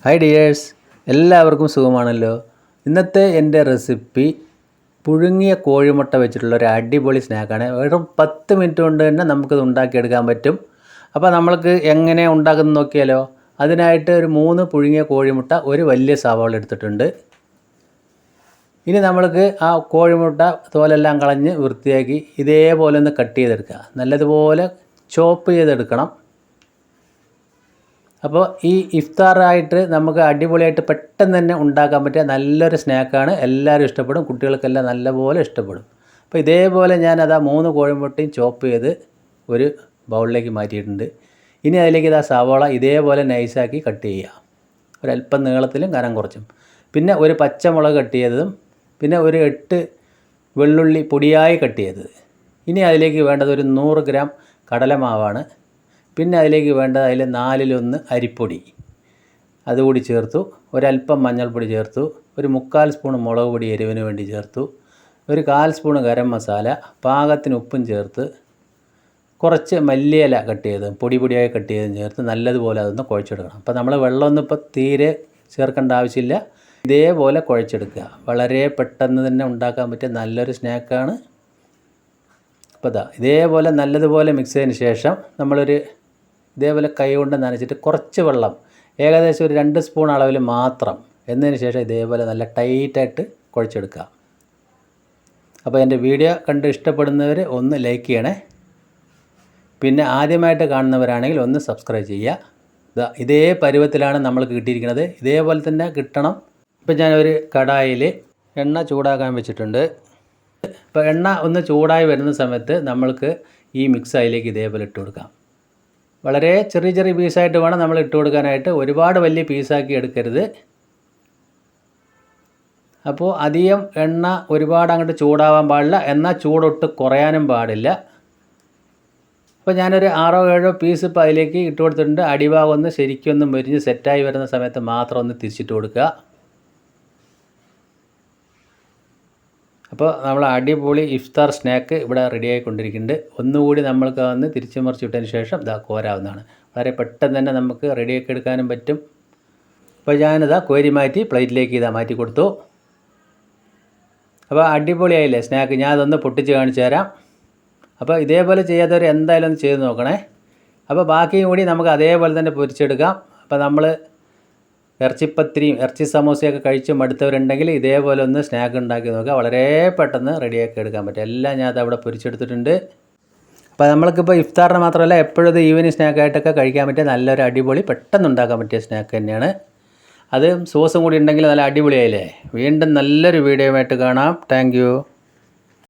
Hi dears, എല്ലാവർക്കും സുഖമാണല്ലോ. ഇന്നത്തെ എൻ്റെ റെസിപ്പി പുഴുങ്ങിയ കോഴിമുട്ട വെച്ചിട്ടുള്ള ഒരു അടിപൊളി സ്നാക്കാണ്. വെറും 10 മിനിറ്റ് കൊണ്ട് തന്നെ നമുക്കിത് ഉണ്ടാക്കിയെടുക്കാൻ പറ്റും. അപ്പോൾ നമ്മൾക്ക് എങ്ങനെ ഉണ്ടാക്കുന്നത് നോക്കിയാലോ. അതിനായിട്ട് ഒരു 3 പുഴുങ്ങിയ കോഴിമുട്ട, ഒരു വലിയ സവാള എടുത്തിട്ടുണ്ട്. ഇനി നമ്മൾക്ക് ആ കോഴിമുട്ട തോലെല്ലാം കളഞ്ഞ് വൃത്തിയാക്കി ഇതേപോലെ ഒന്ന് കട്ട് ചെയ്തെടുക്കുക. നല്ലതുപോലെ ചോപ്പ് ചെയ്തെടുക്കണം. അപ്പോൾ ഈ ഇഫ്താറായിട്ട് നമുക്ക് അടിപൊളിയായിട്ട് പെട്ടെന്ന് തന്നെ ഉണ്ടാക്കാൻ പറ്റിയ നല്ലൊരു സ്നാക്കാണ്. എല്ലാവരും ഇഷ്ടപ്പെടും, കുട്ടികൾക്കെല്ലാം നല്ലപോലെ ഇഷ്ടപ്പെടും. അപ്പോൾ ഇതേപോലെ ഞാനത് 3 കോഴിമുട്ടയും ചോപ്പ് ചെയ്ത് ഒരു ബൗളിലേക്ക് മാറ്റിയിട്ടുണ്ട്. ഇനി അതിലേക്ക് ഇതാ സവാള ഇതേപോലെ നൈസാക്കി കട്ട് ചെയ്യുക, ഒരല്പം നീളത്തിലും കനം കുറച്ചും. പിന്നെ ഒരു പച്ചമുളക് കട്ട് ചെയ്തതും, പിന്നെ ഒരു 8 വെള്ളുള്ളി പൊടിയായി കട്ട് ചെയ്തത്. ഇനി അതിലേക്ക് വേണ്ടത് ഒരു 100 ഗ്രാം കടലമാവാണ്. പിന്നെ അതിലേക്ക് വേണ്ടത് 4/1 അരിപ്പൊടി, അതുകൂടി ചേർത്തു. ഒരല്പം മഞ്ഞൾപ്പൊടി ചേർത്തു. ഒരു 3/4 സ്പൂൺ മുളക് പൊടി എരിവിന് വേണ്ടി ചേർത്തു. ഒരു 1/4 സ്പൂൺ ഗരം മസാല, പാകത്തിന് ഉപ്പും ചേർത്ത്, കുറച്ച് മല്ലിയില കട്ട് ചെയ്ത് പൊടിയായി കട്ട് ചെയ്തും ചേർത്ത് നല്ലതുപോലെ അതൊന്ന് കുഴച്ചെടുക്കണം. അപ്പോൾ നമ്മൾ വെള്ളമൊന്നും ഇപ്പോൾ തീരെ ചേർക്കേണ്ട ആവശ്യമില്ല. ഇതേപോലെ കുഴച്ചെടുക്കുക. വളരെ പെട്ടെന്ന് തന്നെ ഉണ്ടാക്കാൻ പറ്റിയ നല്ലൊരു സ്നാക്കാണ്. അപ്പോൾ ഇതേപോലെ നല്ലതുപോലെ മിക്സ് ചെയ്തതിന് ശേഷം ഇതേപോലെ കൈ കൊണ്ട് നനച്ചിട്ട് കുറച്ച് വെള്ളം, ഏകദേശം ഒരു 2 സ്പൂൺ അളവിൽ മാത്രം, എന്നതിന് ശേഷം ഇതേപോലെ നല്ല ടൈറ്റായിട്ട് കുഴച്ചെടുക്കുക. അപ്പോൾ എൻ്റെ വീഡിയോ കണ്ട് ഇഷ്ടപ്പെടുന്നവർ ഒന്ന് ലൈക്ക് ചെയ്യണേ. പിന്നെ ആദ്യമായിട്ട് കാണുന്നവരാണെങ്കിൽ ഒന്ന് സബ്സ്ക്രൈബ് ചെയ്യുക. ഇതേ പരുവത്തിലാണ് നമ്മൾക്ക് കിട്ടിയിരിക്കുന്നത്. ഇതേപോലെ തന്നെ കിട്ടണം. ഇപ്പോൾ ഞാനൊരു കടായിൽ എണ്ണ ചൂടാക്കാൻ വെച്ചിട്ടുണ്ട്. ഇപ്പോൾ എണ്ണ ഒന്ന് ചൂടായി വരുന്ന സമയത്ത് നമ്മൾക്ക് ഈ മിക്സ് അതിലേക്ക് ഇതേപോലെ ഇട്ട് കൊടുക്കാം. വളരെ ചെറിയ പീസായിട്ട് വേണം നമ്മൾ ഇട്ട് കൊടുക്കാനായിട്ട്. ഒരുപാട് വലിയ പീസാക്കി എടുക്കരുത്. അപ്പോൾ അധികം എണ്ണ ഒരുപാട് അങ്ങോട്ട് ചൂടാവാൻ പാടില്ല, എന്നാൽ ചൂടൊട്ട് കുറയാനും പാടില്ല. അപ്പോൾ ഞാനൊരു 6-7 പീസ് ഇപ്പോൾ അതിലേക്ക് ഇട്ട് കൊടുത്തിട്ടുണ്ട്. അടിഭാഗം ഒന്ന് ശരിക്കൊന്ന് മുരിഞ്ഞ് സെറ്റായി വരുന്ന സമയത്ത് മാത്രം ഒന്ന് തിരിച്ചിട്ട് കൊടുക്കുക. അപ്പോൾ നമ്മൾ അടിപൊളി ഇഫ്താർ സ്നാക്ക് ഇവിടെ റെഡി ആയിക്കൊണ്ടിരിക്കുന്നുണ്ട്. ഒന്നുകൂടി നമ്മൾക്ക് വന്ന് തിരിച്ചു മറിച്ചിട്ടതിന് ശേഷം കോരാവുന്നതാണ്. വളരെ പെട്ടെന്ന് തന്നെ നമുക്ക് റെഡിയാക്കി എടുക്കാനും പറ്റും. അപ്പോൾ ഞാനിതാ കോരി മാറ്റി പ്ലേറ്റിലേക്ക് മാറ്റി കൊടുത്തു. അപ്പോൾ അടിപൊളിയായില്ലേ സ്നാക്ക്. ഞാൻ അതൊന്ന് പൊട്ടിച്ച് കാണിച്ചു തരാം. അപ്പോൾ ഇതേപോലെ ചെയ്യാത്തവർ എന്തായാലും ഒന്ന് ചെയ്ത് നോക്കണേ. അപ്പോൾ ബാക്കിയും കൂടി നമുക്ക് അതേപോലെ തന്നെ പൊരിച്ചെടുക്കാം. അപ്പോൾ നമ്മൾ ഇറച്ചിപ്പത്തിരിയും ഇറച്ചി സമോസയൊക്കെ കഴിച്ച് മടുത്തവരുണ്ടെങ്കിൽ ഇതേപോലെ ഒന്ന് സ്നാക്ക് ഉണ്ടാക്കി നോക്കുക. വളരെ പെട്ടെന്ന് റെഡിയാക്കി എടുക്കാൻ പറ്റും. എല്ലാം ഞാൻ അതവിടെ പൊരിച്ചെടുത്തിട്ടുണ്ട്. അപ്പോൾ നമ്മൾക്കിപ്പോൾ ഇഫ്താറിന് മാത്രമല്ല, എപ്പോഴും ഇത് ഈവനിങ് സ്നാക്കായിട്ടൊക്കെ കഴിക്കാൻ പറ്റിയ നല്ലൊരു അടിപൊളി പെട്ടെന്ന് ഉണ്ടാക്കാൻ പറ്റിയ സ്നാക്ക് തന്നെയാണ്. അത് സോസും കൂടി ഉണ്ടെങ്കിൽ നല്ല അടിപൊളിയായില്ലേ. വീണ്ടും നല്ലൊരു വീഡിയോ ആയിട്ട് കാണാം. താങ്ക്